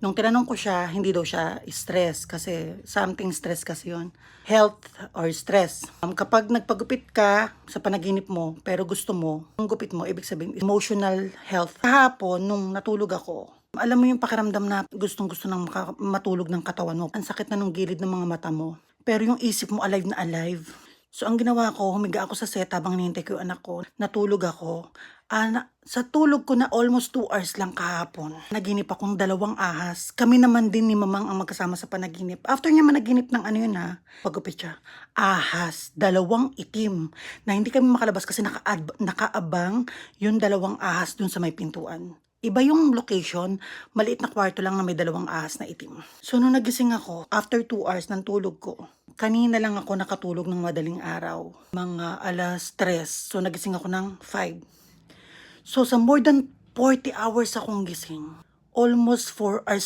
Nung tinanong ko siya, hindi daw siya stress kasi something stress kasi yon. Health or stress. Kapag nagpagupit ka sa panaginip mo, pero gusto mo, ang gupit mo, ibig sabihin, emotional health. Kahapon, nung natulog ako, alam mo yung pakiramdam na gustong-gusto nang matulog ng katawan mo. Ang sakit na nung gilid ng mga mata mo. Pero yung isip mo alive na alive. So, ang ginawa ko, humiga ako sa set habang hinihintay ko yung anak ko. Natulog ako. Sa tulog ko na almost 2 hours lang kahapon, naginip akong 2 ahas. Kami naman din ni Mamang ang magkasama sa panaginip. After niya managinip ng ano yun pagupit siya. Ahas, 2 itim. Na hindi kami makalabas kasi nakaabang yung 2 ahas dun sa may pintuan. Iba yung location, maliit na kwarto lang na may 2 ahas na itim. So, nung nagising ako, after 2 hours ng tulog ko, kanina lang ako nakatulog ng madaling araw. Mga 3:00. So, nagising ako ng 5. So, sa more than 40 hours akong gising. Almost 4 hours